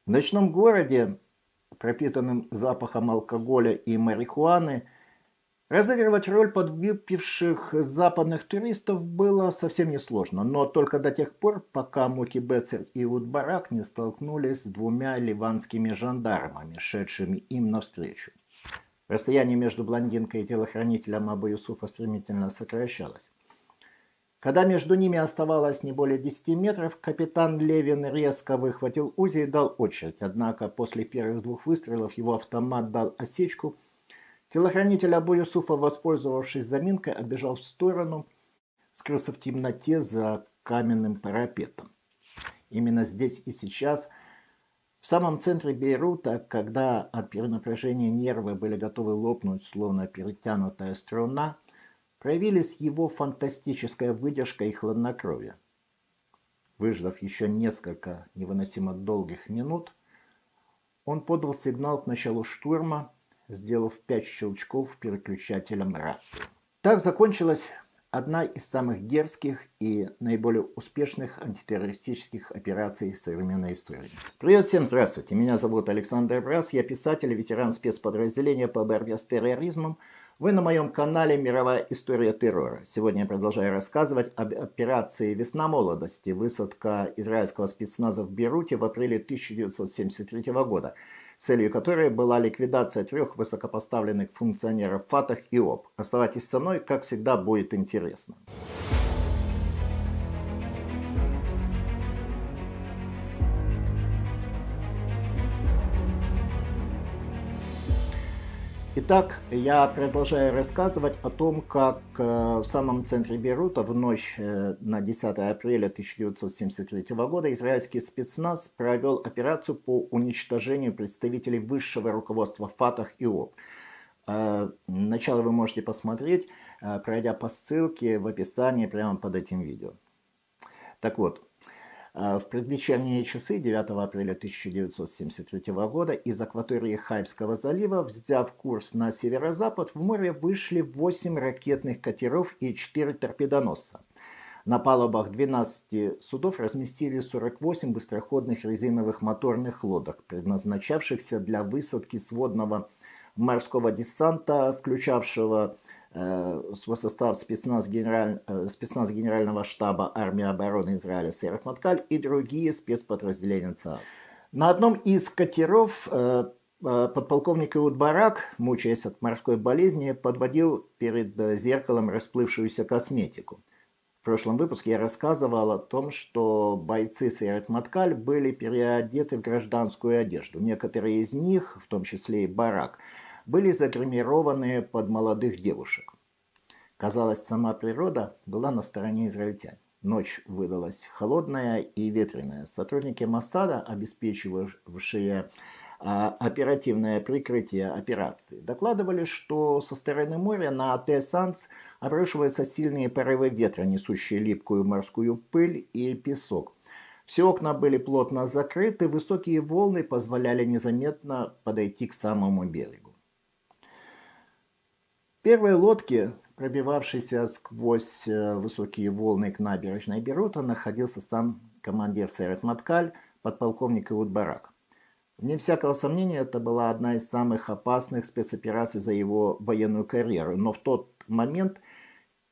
В ночном городе, пропитанном запахом алкоголя и марихуаны, разыгрывать роль подвыпивших западных туристов было совсем несложно, но только до тех пор, пока Муки Бецер и Удбарак не столкнулись с двумя ливанскими жандармами, шедшими им навстречу. Расстояние между блондинкой и телохранителем Абу Юсуфа стремительно сокращалось. Когда между ними оставалось не более 10 метров, капитан Левин резко выхватил УЗИ и дал очередь. Однако после первых двух выстрелов его автомат дал осечку. Телохранитель Абу Юсуфа, воспользовавшись заминкой, отбежал в сторону, скрылся в темноте за каменным парапетом. Именно здесь и сейчас, в самом центре Бейрута, когда от перенапряжения нервы были готовы лопнуть, словно перетянутая струна, проявились его фантастическая выдержка и хладнокровие. Выждав еще несколько невыносимо долгих минут, он подал сигнал к началу штурма, сделав 5 щелчков переключателем рации. Так закончилась одна из самых дерзких и наиболее успешных антитеррористических операций в современной истории. Привет всем, здравствуйте. Меня зовут Александр Брас, я писатель, ветеран спецподразделения по борьбе с терроризмом. Вы на моем канале «Мировая история террора». Сегодня я продолжаю рассказывать об операции «Весна молодости», высадка израильского спецназа в Бейруте в апреле 1973 года, целью которой была ликвидация 3 высокопоставленных функционеров Фатах и ОП. Оставайтесь со мной, как всегда, будет интересно. Итак, я продолжаю рассказывать о том, как в самом центре Бейрута в ночь на 10 апреля 1973 года израильский спецназ провел операцию по уничтожению представителей высшего руководства Фатах и ОП. Начало вы можете посмотреть, пройдя по ссылке в описании прямо под этим видео. Так вот. В предвечерние часы 9 апреля 1973 года из акватории Хайфского залива, взяв курс на северо-запад, в море вышли 8 ракетных катеров и 4 торпедоносца. На палубах 12 судов разместили 48 быстроходных резиновых моторных лодок, предназначавшихся для высадки сводного морского десанта, включавшего свой состав спецназ Генерального штаба армии обороны Израиля Сейрат Маткаль и другие спецподразделения ЦАА. На одном из катеров подполковник Иуд Барак, мучаясь от морской болезни, подводил перед зеркалом расплывшуюся косметику. В прошлом выпуске я рассказывал о том, что бойцы Сейрат Маткаль были переодеты в гражданскую одежду. Некоторые из них, в том числе и Барак, были загримированы под молодых девушек. Казалось, сама природа была на стороне израильтян. Ночь выдалась холодная и ветреная. Сотрудники Моссада, обеспечивавшие оперативное прикрытие операции, докладывали, что со стороны моря на Ате-Санс обрушиваются сильные порывы ветра, несущие липкую морскую пыль и песок. Все окна были плотно закрыты, высокие волны позволяли незаметно подойти к самому берегу. Первые лодки, пробивавшиеся сквозь высокие волны к набережной Бейрута, находился сам командир Сейрат Маткаль, подполковник Иуд Барак. Вне всякого сомнения, это была одна из самых опасных спецопераций за его военную карьеру, но в тот момент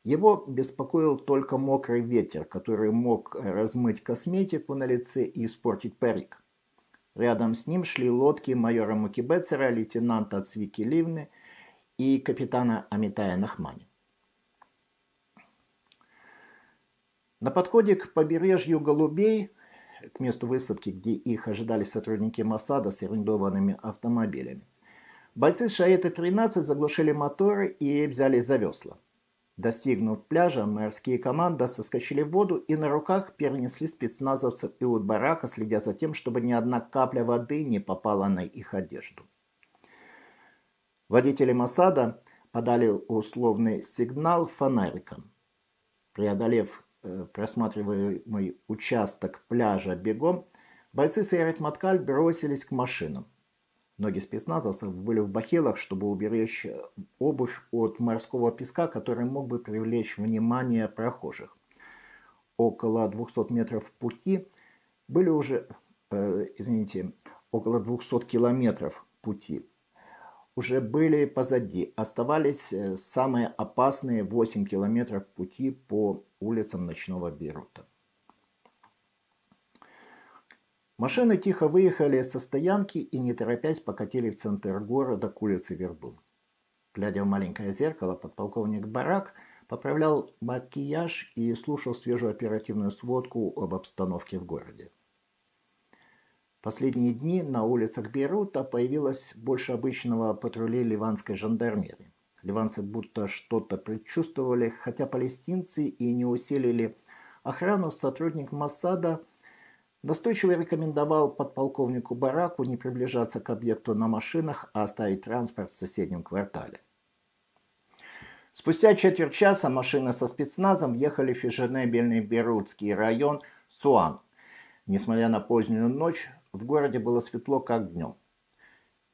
его беспокоил только мокрый ветер, который мог размыть косметику на лице и испортить парик. Рядом с ним шли лодки майора Муки Бецера, лейтенанта Цвики Ливны и капитана Амитая Нахмани. На подходе к побережью Голубей, к месту высадки, где их ожидали сотрудники Моссада с арендованными автомобилями, бойцы Шаэта-13 заглушили моторы и взялись за весла. Достигнув пляжа, морские команды соскочили в воду и на руках перенесли спецназовцев Иуд Барака, следя за тем, чтобы ни одна капля воды не попала на их одежду. Водители Моссада подали условный сигнал фонариком. Преодолев просматриваемый участок пляжа бегом, бойцы Сейрат Маткаль бросились к машинам. Ноги спецназовцев были в бахилах, чтобы уберечь обувь от морского песка, который мог бы привлечь внимание прохожих. Около 200 метров пути были уже, около 200 километров пути, уже были позади. Оставались самые опасные 8 километров пути по улицам ночного Бейрута. Машины тихо выехали со стоянки и, не торопясь, покатили в центр города к улице Вердун. Глядя в маленькое зеркало, подполковник Барак поправлял макияж и слушал свежую оперативную сводку об обстановке в городе. Последние дни на улицах Бейрута появилось больше обычного патрулей ливанской жандармерии. Ливанцы будто что-то предчувствовали, хотя палестинцы и не усилили охрану, сотрудник Моссада настойчиво рекомендовал подполковнику Бараку не приближаться к объекту на машинах, а оставить транспорт в соседнем квартале. Спустя четверть часа машины со спецназом въехали в фешенебельный бейрутский район Суан. Несмотря на позднюю ночь, в городе было светло, как днем.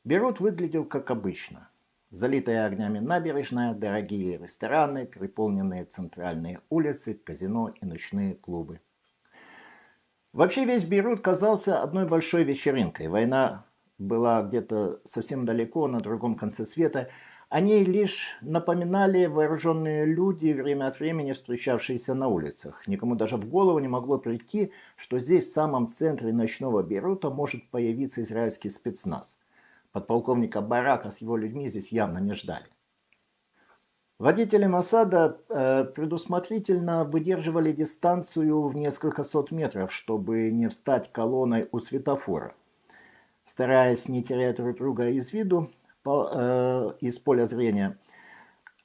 Бейрут выглядел как обычно. Залитая огнями набережная, дорогие рестораны, переполненные центральные улицы, казино и ночные клубы. Вообще весь Бейрут казался одной большой вечеринкой. Война была где-то совсем далеко, на другом конце света. О ней лишь напоминали вооруженные люди, время от времени встречавшиеся на улицах. Никому даже в голову не могло прийти, что здесь, в самом центре ночного Бейрута, может появиться израильский спецназ. Подполковника Барака с его людьми здесь явно не ждали. Водители Моссада предусмотрительно выдерживали дистанцию в несколько сот метров, чтобы не встать колонной у светофора. Стараясь не терять друг друга из виду, из поля зрения,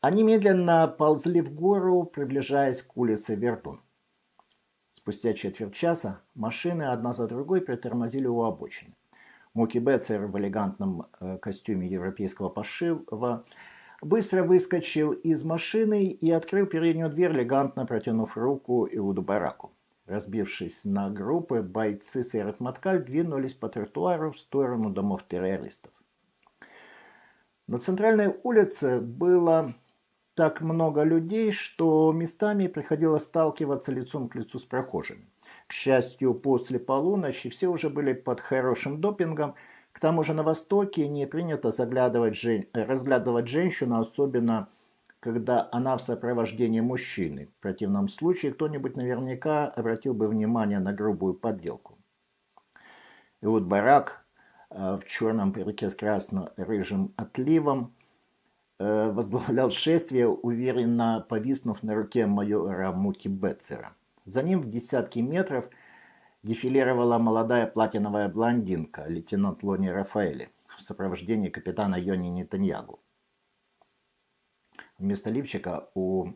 они медленно ползли в гору, приближаясь к улице Вердун. Спустя четверть часа машины одна за другой притормозили у обочины. Муки Бецер в элегантном костюме европейского пошива быстро выскочил из машины и открыл переднюю дверь, элегантно протянув руку Иуду Бараку. Разбившись на группы, бойцы Сейрат Маткаль двинулись по тротуару в сторону домов террористов. На центральной улице было так много людей, что местами приходилось сталкиваться лицом к лицу с прохожими. К счастью, после полуночи все уже были под хорошим допингом. К тому же на Востоке не принято разглядывать женщину, особенно когда она в сопровождении мужчины. В противном случае кто-нибудь наверняка обратил бы внимание на грубую подделку. Иуд Барак в черном парике с красно-рыжим отливом возглавлял шествие, уверенно повиснув на руке майора Муки Бецера. За ним в десятки метров дефилировала молодая платиновая блондинка, лейтенант Лони Рафаэли, в сопровождении капитана Йони Нетаньягу. Вместо лифчика у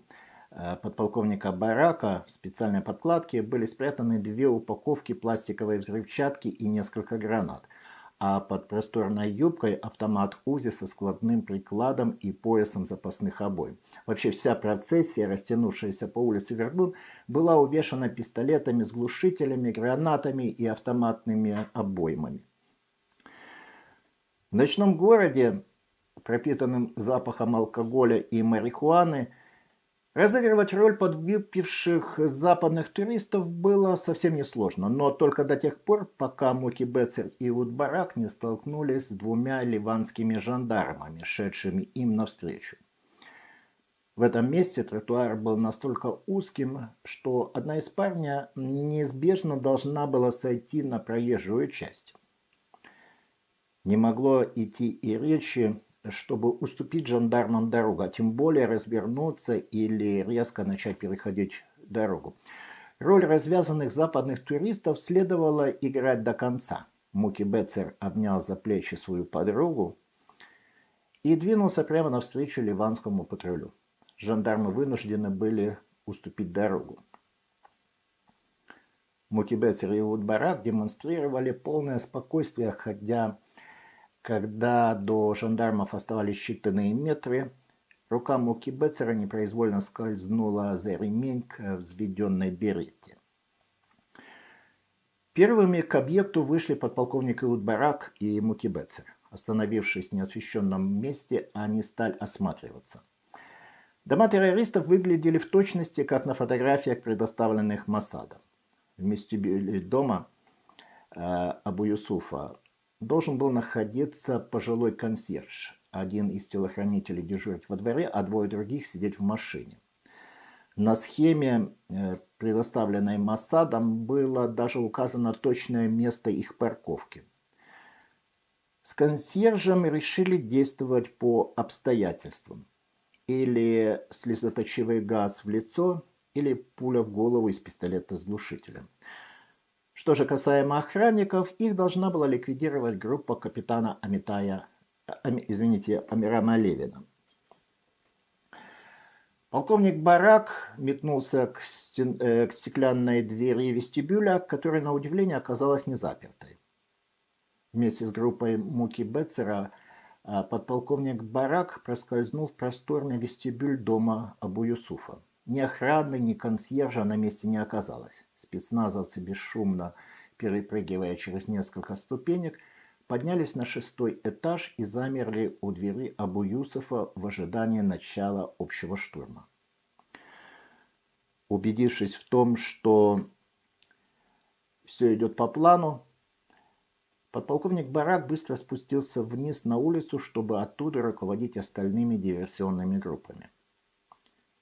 подполковника Барака в специальной подкладке были спрятаны 2 упаковки пластиковой взрывчатки и несколько гранат, а под просторной юбкой автомат УЗИ со складным прикладом и поясом запасных обоим. Вообще вся процессия, растянувшаяся по улице Вердун, была увешана пистолетами с глушителями, гранатами и автоматными обоймами. В ночном городе, пропитанным запахом алкоголя и марихуаны, разыгрывать роль подвыпивших западных туристов было совсем несложно, но только до тех пор, пока Муки Бецер и Иуд Барак не столкнулись с 2 ливанскими жандармами, шедшими им навстречу. В этом месте тротуар был настолько узким, что одна из парня неизбежно должна была сойти на проезжую часть. Не могло идти и речи, чтобы уступить жандармам дорогу, а тем более развернуться или резко начать переходить дорогу. Роль развязанных западных туристов следовало играть до конца. Муки Бецер обнял за плечи свою подругу и двинулся прямо навстречу ливанскому патрулю. Жандармы вынуждены были уступить дорогу. Муки Бецер и Иуд Барак демонстрировали полное спокойствие, когда до жандармов оставались считанные метры, рука Муки Бецера непроизвольно скользнула за ремень к взведенной берете. Первыми к объекту вышли подполковник Иуд Барак и Муки Бецер. Остановившись в неосвещенном месте, они стали осматриваться. Дома террористов выглядели в точности, как на фотографиях, предоставленных Моссадом. В вестибюле дома Абу Юсуфа должен был находиться пожилой консьерж. Один из телохранителей дежурить во дворе, а двое других сидеть в машине. На схеме, предоставленной Моссадом, было даже указано точное место их парковки. С консьержем решили действовать по обстоятельствам. Или слезоточивый газ в лицо, или пуля в голову из пистолета с глушителем. Что же касаемо охранников, их должна была ликвидировать группа капитана Амирама Левина. Полковник Барак метнулся к стеклянной двери вестибюля, которая, на удивление, оказалась не запертой. Вместе с группой Муки Бецера подполковник Барак проскользнул в просторный вестибюль дома Абу Юсуфа. Ни охраны, ни консьержа на месте не оказалось. Спецназовцы, бесшумно перепрыгивая через несколько ступенек, поднялись на 6-й этаж и замерли у двери Абу Юсуфа в ожидании начала общего штурма. Убедившись в том, что все идет по плану, подполковник Барак быстро спустился вниз на улицу, чтобы оттуда руководить остальными диверсионными группами.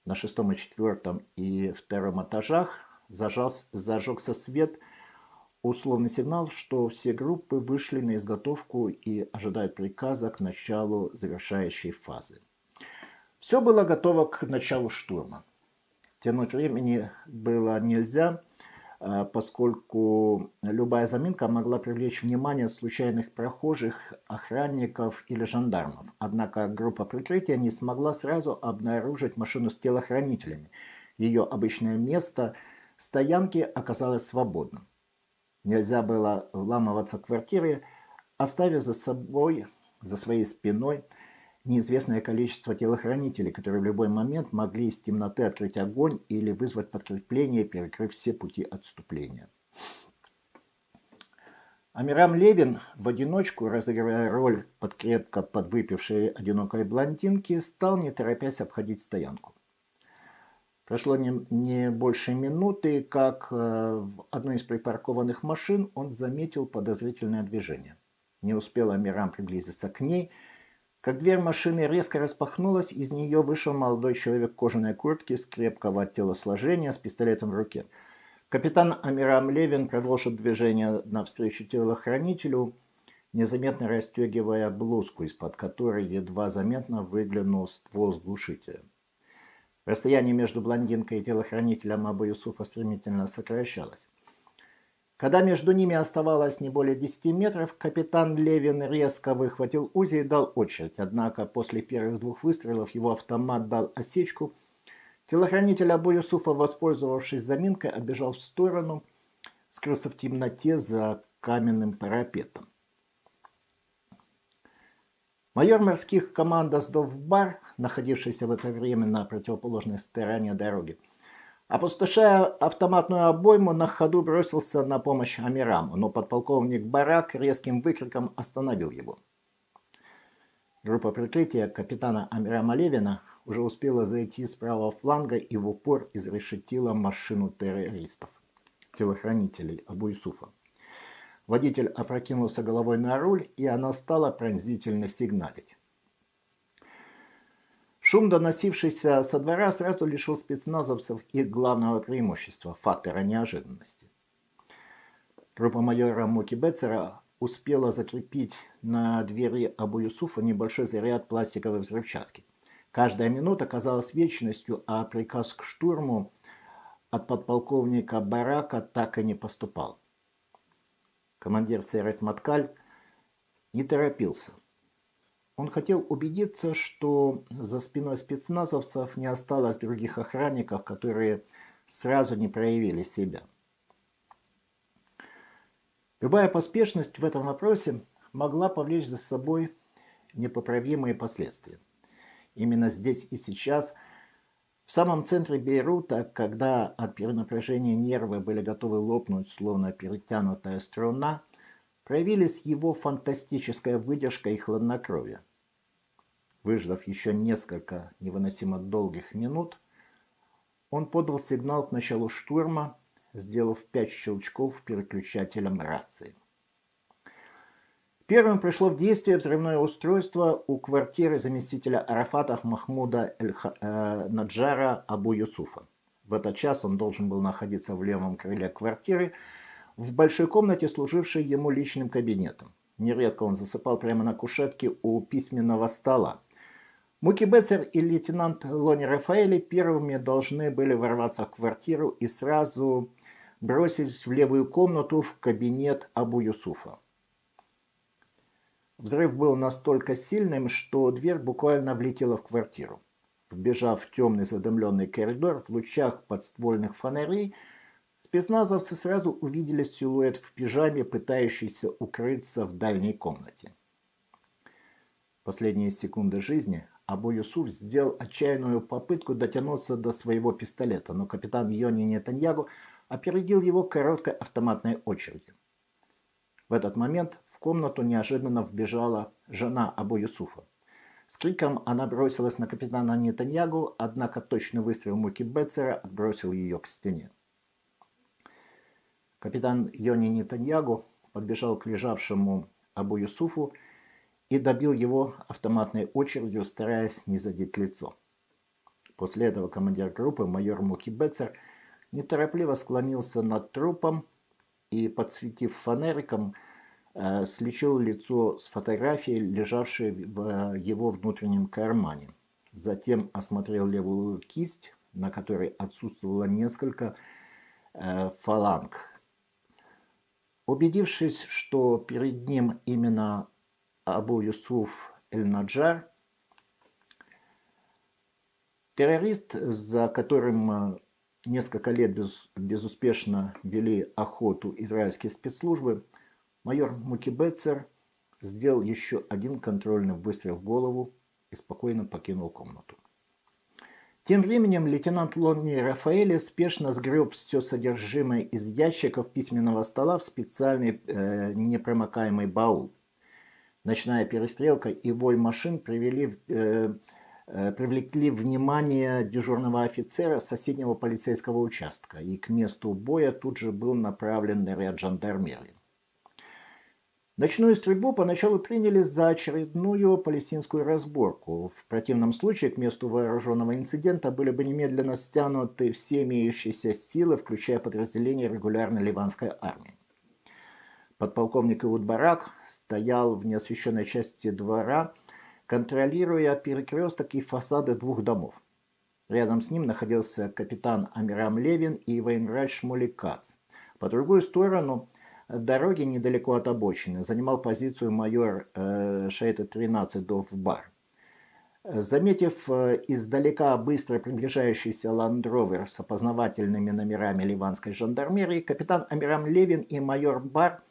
На 6-м и 4-м и 2-м этажах зажегся свет, условный сигнал, что все группы вышли на изготовку и ожидают приказа к началу завершающей фазы. Все было готово к началу штурма. Тянуть времени было нельзя, поскольку любая заминка могла привлечь внимание случайных прохожих, охранников или жандармов. Однако группа прикрытия не смогла сразу обнаружить машину с телохранителями. Ее обычное место стоянки оказалось свободным. Нельзя было вламываться в квартиры, оставив за своей спиной неизвестное количество телохранителей, которые в любой момент могли из темноты открыть огонь или вызвать подкрепление, перекрыв все пути отступления. Амирам Левин, в одиночку, разыгрывая роль крепко подвыпившей одинокой блондинки, стал не торопясь обходить стоянку. Прошло не больше минуты, как в одной из припаркованных машин он заметил подозрительное движение. Не успел Амирам приблизиться к ней, как дверь машины резко распахнулась, из нее вышел молодой человек в кожаной куртке с крепкого телосложения с пистолетом в руке. Капитан Амирам Левин продолжил движение навстречу телохранителю, незаметно расстегивая блузку, из-под которой едва заметно выглянул ствол с глушителем. Расстояние между блондинкой и телохранителем Абу Юсуфа стремительно сокращалось. Когда между ними оставалось не более 10 метров, капитан Левин резко выхватил УЗИ и дал очередь. Однако после первых 2 выстрелов его автомат дал осечку. Телохранитель Абу Юсуфа, воспользовавшись заминкой, отбежал в сторону, скрылся в темноте за каменным парапетом. Майор морских командос Довбар, находившийся в это время на противоположной стороне дороги, опустошая автоматную обойму, на ходу бросился на помощь Амираму, но подполковник Барак резким выкриком остановил его. Группа прикрытия капитана Амирама Левина уже успела зайти с правого фланга и в упор изрешетила машину террористов, телохранителей Абу Юсуфа. Водитель опрокинулся головой на руль, и она стала пронзительно сигналить. Шум, доносившийся со двора, сразу лишил спецназовцев их главного преимущества – фактора неожиданности. Группа майора Муки Бецера успела закрепить на двери Абу Юсуфа небольшой заряд пластиковой взрывчатки. Каждая минута казалась вечностью, а приказ к штурму от подполковника Барака так и не поступал. Командир Серет Маткаль не торопился. Он хотел убедиться, что за спиной спецназовцев не осталось других охранников, которые сразу не проявили себя. Любая поспешность в этом вопросе могла повлечь за собой непоправимые последствия. Именно здесь и сейчас, в самом центре Бейрута, когда от перенапряжения нервы были готовы лопнуть, словно перетянутая струна, проявились его фантастическая выдержка и хладнокровие. Выждав еще несколько невыносимо долгих минут, он подал сигнал к началу штурма, сделав 5 щелчков переключателем рации. Первым пришло в действие взрывное устройство у квартиры заместителя Арафата Махмуда Наджара Абу Юсуфа. В этот час он должен был находиться в левом крыле квартиры, в большой комнате, служившей ему личным кабинетом. Нередко он засыпал прямо на кушетке у письменного стола. Муки Бецер и лейтенант Лони Рафаэли первыми должны были ворваться в квартиру и сразу бросились в левую комнату в кабинет Абу Юсуфа. Взрыв был настолько сильным, что дверь буквально влетела в квартиру. Вбежав в темный задымленный коридор в лучах подствольных фонарей, спецназовцы сразу увидели силуэт в пижаме, пытающийся укрыться в дальней комнате. В последние секунды жизни Абу Юсуф сделал отчаянную попытку дотянуться до своего пистолета, но капитан Йони Нетаньягу опередил его короткой автоматной очередью. В этот момент в комнату неожиданно вбежала жена Абу Юсуфа. С криком она бросилась на капитана Нетаньягу, однако точный выстрел Муки Бецера отбросил ее к стене. Капитан Йони Нетаньягу подбежал к лежавшему Абу Юсуфу и добил его автоматной очередью, стараясь не задеть лицо. После этого командир группы, майор Муки Бецер, неторопливо склонился над трупом и, подсветив фонариком, сличил лицо с фотографией, лежавшей в его внутреннем кармане. Затем осмотрел левую кисть, на которой отсутствовало несколько фаланг. Убедившись, что перед ним именно Абу Юсуф Эль-Наджар, террорист, за которым несколько лет безуспешно вели охоту израильские спецслужбы, майор Муки Бецер сделал еще один контрольный выстрел в голову и спокойно покинул комнату. Тем временем лейтенант Лони Рафаэли спешно сгреб все содержимое из ящиков письменного стола в специальный непромокаемый баул. Ночная перестрелка и вой машин привлекли внимание дежурного офицера соседнего полицейского участка, и к месту боя тут же был направлен наряд жандармерии. Ночную стрельбу поначалу приняли за очередную палестинскую разборку. В противном случае к месту вооруженного инцидента были бы немедленно стянуты все имеющиеся силы, включая подразделения регулярной ливанской армии. Подполковник Иуд Барак стоял в неосвещенной части двора, контролируя перекресток и фасады двух домов. Рядом с ним находился капитан Амирам Левин и военврач Шмули Кац. По другую сторону дороги, недалеко от обочины, занимал позицию майор Шейта-13 Дов Бар. Заметив издалека быстро приближающийся ландровер с опознавательными номерами ливанской жандармерии, капитан Амирам Левин и майор Бар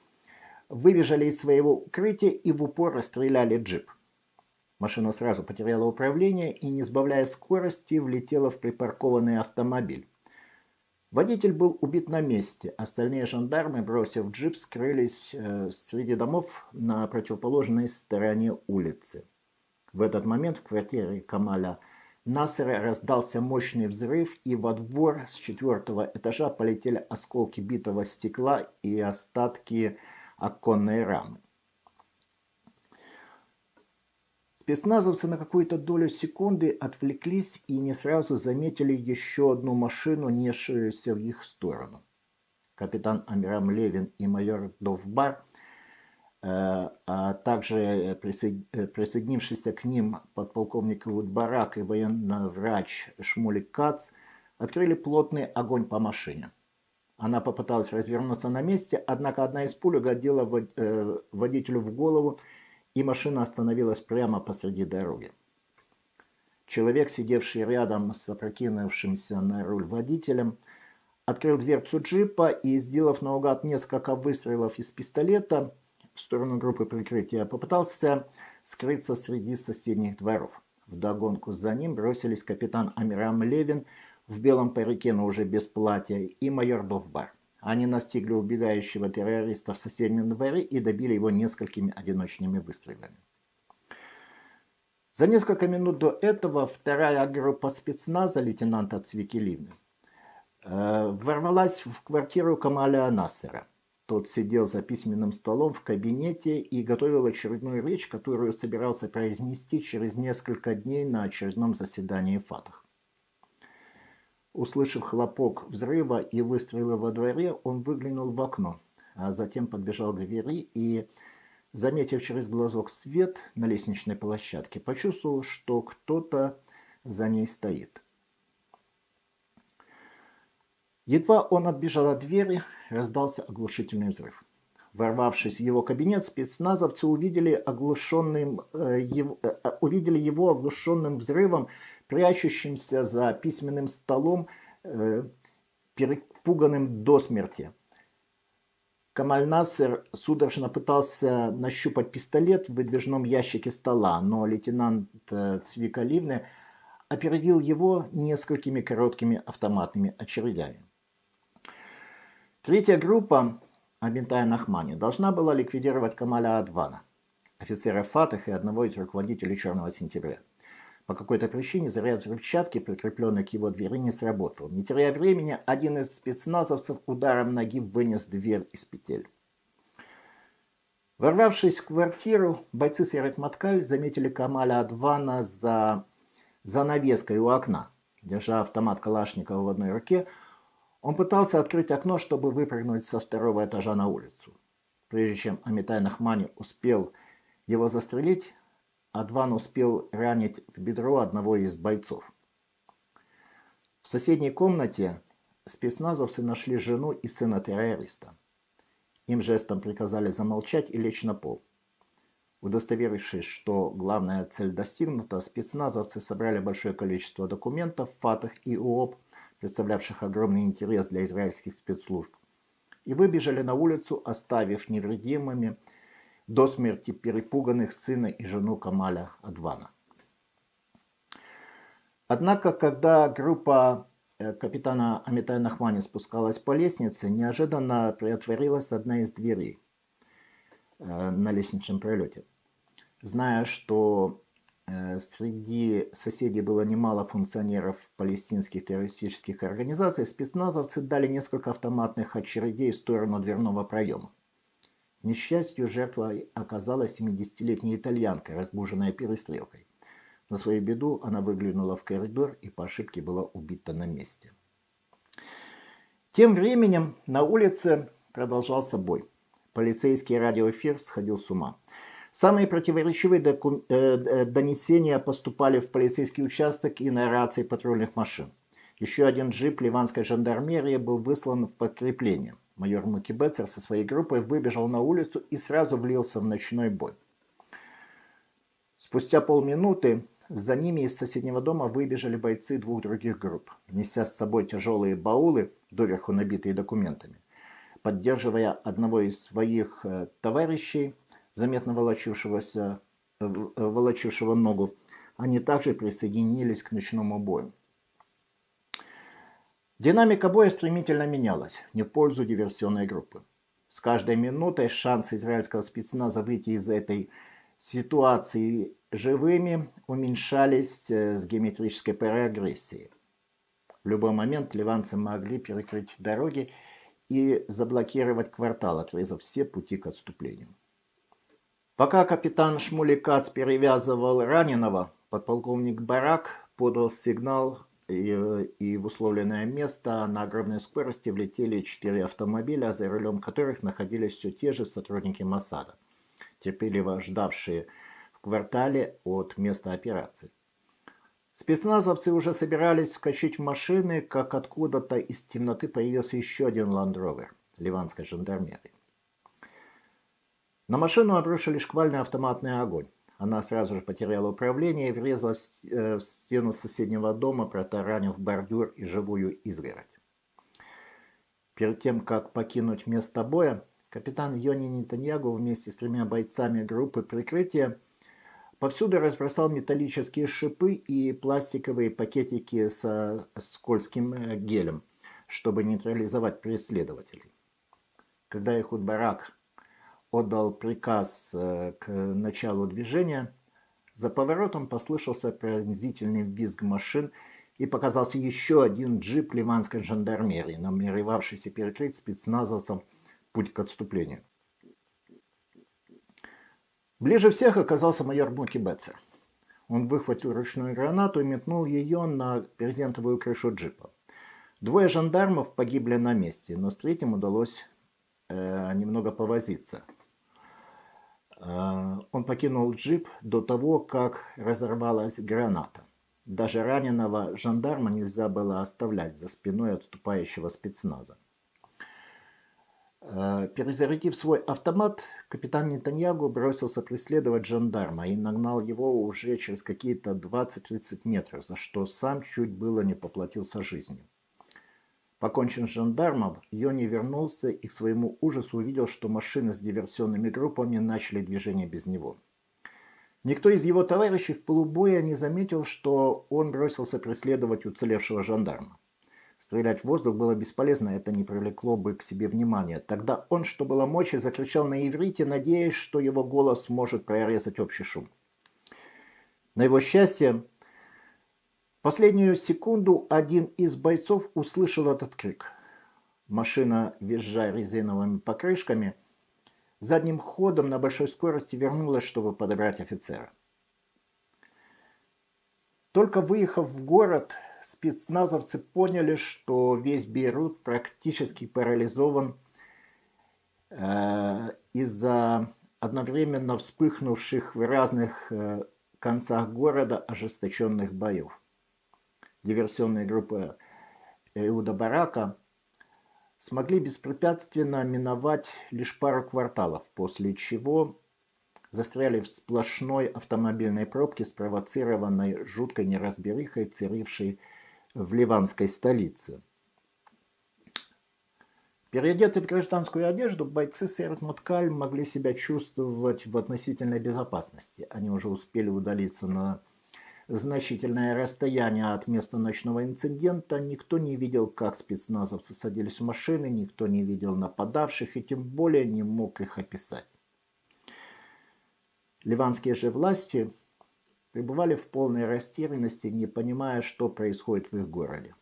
выбежали из своего укрытия и в упор расстреляли джип. Машина сразу потеряла управление и, не сбавляя скорости, влетела в припаркованный автомобиль. Водитель был убит на месте. Остальные жандармы, бросив джип, скрылись среди домов на противоположной стороне улицы. В этот момент в квартире Камаля Насера раздался мощный взрыв, и во двор с 4-го этажа полетели осколки битого стекла и остатки оконной рамы. Спецназовцы на какую-то долю секунды отвлеклись и не сразу заметили еще одну машину, несшуюся в их сторону. Капитан Амирам Левин и майор Довбар, а также присоединившийся к ним подполковник Иуд Барак и военврач Шмули Кац, открыли плотный огонь по машине. Она попыталась развернуться на месте, однако одна из пуль угодила водителю в голову, и машина остановилась прямо посреди дороги. Человек, сидевший рядом с опрокинувшимся на руль водителем, открыл дверцу джипа и, сделав наугад несколько выстрелов из пистолета в сторону группы прикрытия, попытался скрыться среди соседних дворов. Вдогонку за ним бросились капитан Амирам Левин в белом парике, но уже без платья, и майор Довбар. Они настигли убегающего террориста в соседнем дворе и добили его несколькими одиночными выстрелами. За несколько минут до этого вторая группа спецназа лейтенанта Цвики Ливны ворвалась в квартиру Камаля Насера. Тот сидел за письменным столом в кабинете и готовил очередную речь, которую собирался произнести через несколько дней на очередном заседании Фатах. Услышав хлопок взрыва и выстрелы во дворе, он выглянул в окно, а затем подбежал к двери и, заметив через глазок свет на лестничной площадке, почувствовал, что кто-то за ней стоит. Едва он отбежал от двери, раздался оглушительный взрыв. Ворвавшись в его кабинет, спецназовцы увидели его оглушенным взрывом, прячущимся за письменным столом, перепуганным до смерти. Камаль-Насер судорожно пытался нащупать пистолет в выдвижном ящике стола, но лейтенант Цвика Ливне опередил его несколькими короткими автоматными очередями. Третья группа Амитая Нахмани должна была ликвидировать Камаля Адвана, офицера Фатах и одного из руководителей Черного сентября. По какой-то причине заряд взрывчатки, прикрепленный к его двери, не сработал. Не теряя времени, один из спецназовцев ударом ноги вынес дверь из петель. Ворвавшись в квартиру, бойцы Сирет-Маткаль заметили Камаля Адвана за занавеской у окна. Держа автомат Калашникова в одной руке, он пытался открыть окно, чтобы выпрыгнуть со второго этажа на улицу. Прежде чем Амитай Нахмани успел его застрелить, Адван успел ранить в бедро одного из бойцов. В соседней комнате спецназовцы нашли жену и сына террориста. Им жестом приказали замолчать и лечь на пол. Удостоверившись, что главная цель достигнута, спецназовцы собрали большое количество документов, Фатах и УОП, представлявших огромный интерес для израильских спецслужб, и выбежали на улицу, оставив невредимыми до смерти перепуганных сына и жену Камаля Адвана. Однако, когда группа капитана Амитая Нахмани спускалась по лестнице, неожиданно приотворилась одна из дверей на лестничном пролете. Зная, что среди соседей было немало функционеров палестинских террористических организаций, спецназовцы дали несколько автоматных очередей в сторону дверного проема. К несчастью, жертвой оказалась 70-летняя итальянка, разбуженная перестрелкой. На свою беду она выглянула в коридор и по ошибке была убита на месте. Тем временем на улице продолжался бой. Полицейский радиоэфир сходил с ума. Самые противоречивые донесения поступали в полицейский участок и на рации патрульных машин. Еще один джип ливанской жандармерии был выслан в подкрепление. Майор Мукибецер со своей группой выбежал на улицу и сразу влился в ночной бой. Спустя полминуты за ними из соседнего дома выбежали бойцы двух других групп, неся с собой тяжелые баулы, доверху набитые документами. Поддерживая одного из своих товарищей, заметно волочившего ногу, они также присоединились к ночному бою. Динамика боя стремительно менялась, не в пользу диверсионной группы. С каждой минутой шансы израильского спецназа выйти из этой ситуации живыми уменьшались с геометрической прогрессией. В любой момент ливанцы могли перекрыть дороги и заблокировать квартал, отрезав все пути к отступлению. Пока капитан Шмули Кац перевязывал раненого, подполковник Барак подал сигнал, и в условленное место на огромной скорости влетели 4 автомобиля, за рулем которых находились все те же сотрудники Моссада, терпеливо ждавшие в квартале от места операции. Спецназовцы уже собирались вскочить в машины, как откуда-то из темноты появился еще один ландровер ливанской жандармерии. На машину обрушили шквальный автоматный огонь. Она сразу же потеряла управление и врезалась в стену соседнего дома, протаранив бордюр и живую изгородь. Перед тем, как покинуть место боя, капитан Йони Нетаньягу вместе с 3 бойцами группы прикрытия повсюду разбросал металлические шипы и пластиковые пакетики со скользким гелем, чтобы нейтрализовать преследователей. Когда Эхуд Барак отдал приказ к началу движения, за поворотом послышался пронзительный визг машин и показался еще один джип ливанской жандармерии, намеревавшийся перекрыть спецназовцам путь к отступлению. Ближе всех оказался майор Муки Бетцер. Он выхватил ручную гранату и метнул ее на брезентовую крышу джипа. Двое жандармов погибли на месте, но с третьим удалось немного повозиться. Он покинул джип до того, как разорвалась граната. Даже раненого жандарма нельзя было оставлять за спиной отступающего спецназа. Перезарядив свой автомат, капитан Нетаньягу бросился преследовать жандарма и нагнал его уже через какие-то 20-30 метров, за что сам чуть было не поплатился жизнью. Покончив с жандармом, Йони вернулся и к своему ужасу увидел, что машины с диверсионными группами начали движение без него. Никто из его товарищей в полубоя не заметил, что он бросился преследовать уцелевшего жандарма. Стрелять в воздух было бесполезно, это не привлекло бы к себе внимания. Тогда он, что было мочи, закричал на иврите, надеясь, что его голос может прорезать общий шум. На его счастье, в последнюю секунду один из бойцов услышал этот крик. Машина, визжая резиновыми покрышками, задним ходом на большой скорости вернулась, чтобы подобрать офицера. Только выехав в город, спецназовцы поняли, что весь Бейрут практически парализован из-за одновременно вспыхнувших в разных концах города ожесточенных боев. Диверсионные группы Эуда Барака смогли беспрепятственно миновать лишь пару кварталов, после чего застряли в сплошной автомобильной пробке, спровоцированной жуткой неразберихой, царившей в ливанской столице. Переодетые в гражданскую одежду, бойцы Сейрат Маткаль могли себя чувствовать в относительной безопасности. Они уже успели удалиться на значительное расстояние от места ночного инцидента. Никто не видел, как спецназовцы садились в машины, никто не видел нападавших и тем более не мог их описать. Ливанские же власти пребывали в полной растерянности, не понимая, что происходит в их городе.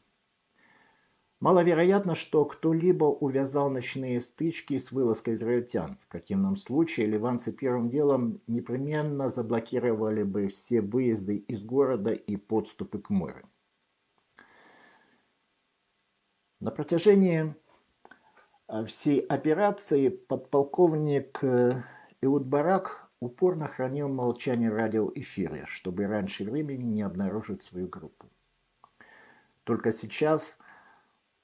Маловероятно, что кто-либо увязал ночные стычки с вылазкой израильтян. В противном случае ливанцы первым делом непременно заблокировали бы все выезды из города и подступы к морю. На протяжении всей операции подполковник Эуд Барак упорно хранил молчание в радиоэфире, чтобы раньше времени не обнаружить свою группу. Только сейчас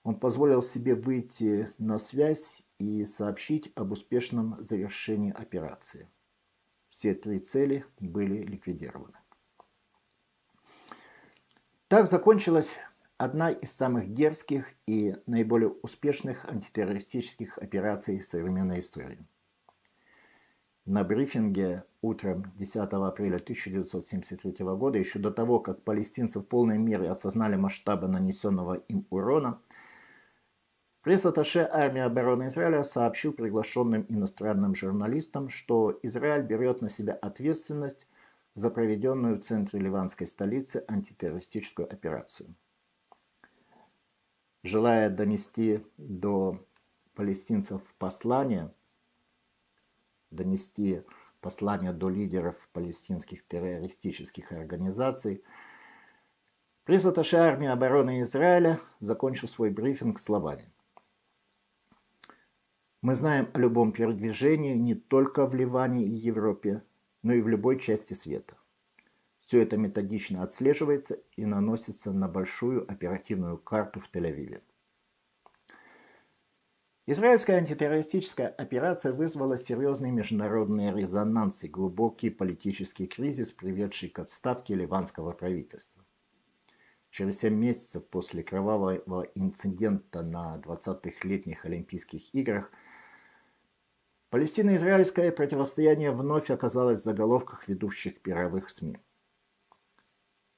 он позволил себе выйти на связь и сообщить об успешном завершении операции. Все три цели были ликвидированы. Так закончилась одна из самых дерзких и наиболее успешных антитеррористических операций в современной истории. На брифинге утром 10 апреля 1973 года, еще до того, как палестинцы в полной мере осознали масштабы нанесенного им урона, пресс-атташе армии обороны Израиля сообщил приглашенным иностранным журналистам, что Израиль берет на себя ответственность за проведенную в центре ливанской столицы антитеррористическую операцию. Желая донести до палестинцев послание, донести послание до лидеров палестинских террористических организаций, пресс-атташе армии обороны Израиля закончил свой брифинг словами: «Мы знаем о любом передвижении не только в Ливане и Европе, но и в любой части света. Все это методично отслеживается и наносится на большую оперативную карту в Тель-Авиве». Израильская антитеррористическая операция вызвала серьезный международный резонанс и глубокий политический кризис, приведший к отставке ливанского правительства. Через 7 месяцев после кровавого инцидента на 20-х летних Олимпийских играх палестино-израильское противостояние вновь оказалось в заголовках ведущих мировых СМИ.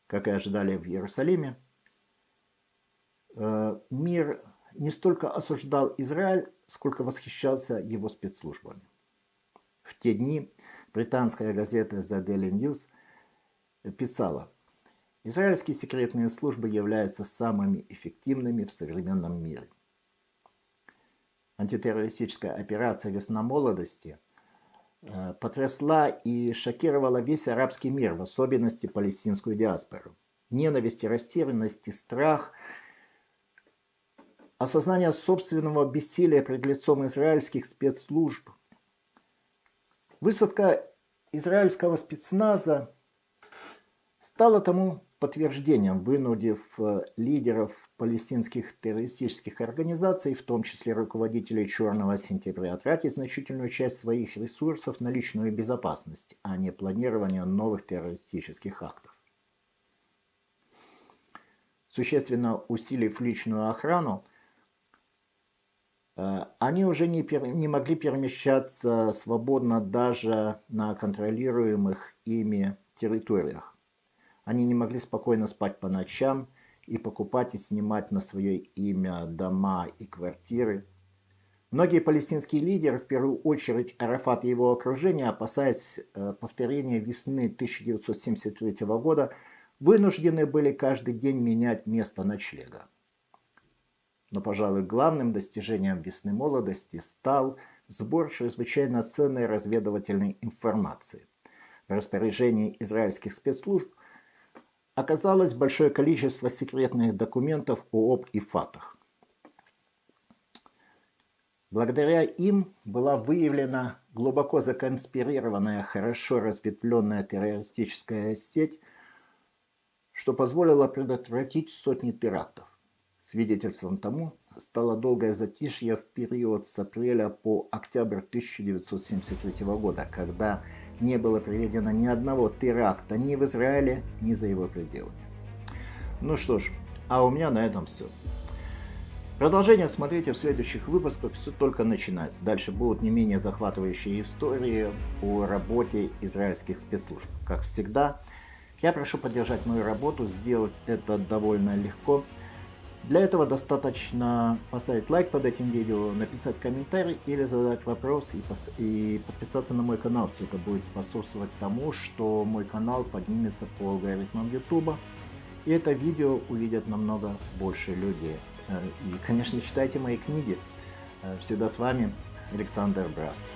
Как и ожидали в Иерусалиме, мир не столько осуждал Израиль, сколько восхищался его спецслужбами. В те дни британская газета The Daily News писала: «Израильские секретные службы являются самыми эффективными в современном мире». антитеррористическая операция «Весна молодости» потрясла и шокировала весь арабский мир, в особенности палестинскую диаспору. Ненависть, растерянность и страх, осознание собственного бессилия пред лицом израильских спецслужб. Высадка израильского спецназа стала тому подтверждением, вынудив лидеров палестинских террористических организаций, в том числе руководителей «Черного сентября», тратить значительную часть своих ресурсов на личную безопасность, а не планирование новых террористических актов. Существенно усилив личную охрану, они уже не могли перемещаться свободно даже на контролируемых ими территориях. Они не могли спокойно спать по ночам и покупать и снимать на свое имя дома и квартиры. Многие палестинские лидеры, в первую очередь Арафат и его окружение, опасаясь повторения весны 1973 года, вынуждены были каждый день менять место ночлега. Но, пожалуй, главным достижением «Весны молодости» стал сбор чрезвычайно ценной разведывательной информации. В распоряжении израильских спецслужб оказалось большое количество секретных документов ООП и Фатах. Благодаря им была выявлена глубоко законспирированная, хорошо разветвленная террористическая сеть, что позволило предотвратить сотни терактов. Свидетельством тому стало долгое затишье в период с апреля по октябрь 1973 года, когда не было проведено ни одного теракта ни в Израиле, ни за его пределами. Ну что ж, а у меня на этом все. Продолжение смотрите в следующих выпусках, все только начинается. Дальше будут не менее захватывающие истории о работе израильских спецслужб. Как всегда, я прошу поддержать мою работу, сделать это довольно легко. Для этого достаточно поставить лайк под этим видео, написать комментарий или задать вопрос и подписаться на мой канал. Все это будет способствовать тому, что мой канал поднимется по алгоритмам YouTube. И это видео увидят намного больше людей. И, конечно, читайте мои книги. Всегда с вами Александр Брас.